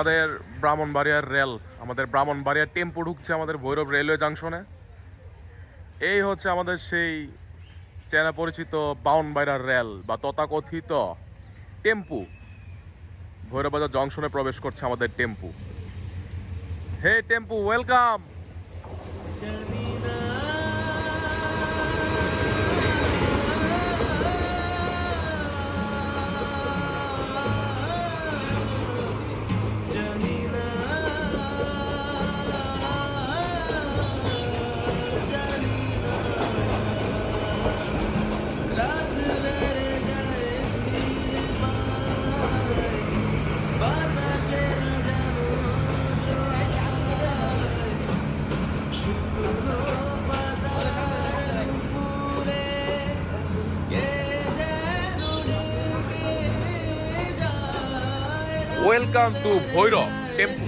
আমাদের ব্রাহ্মণবাড়িয়ার রেল, আমাদের ব্রাহ্মণবাড়িয়ার টেম্পো ঢুকছে আমাদের ভৈরব রেলওয়ে জাংশনে। এই হচ্ছে আমাদের সেই চেনা পরিচিত ব্রাহ্মণবাড়িয়ার রেল বা তথাকথিত টেম্পু। ভৈরববাজার জংশনে প্রবেশ করছে আমাদের tempo. Hey tempo, welcome. Welcome to Bhairab tempo.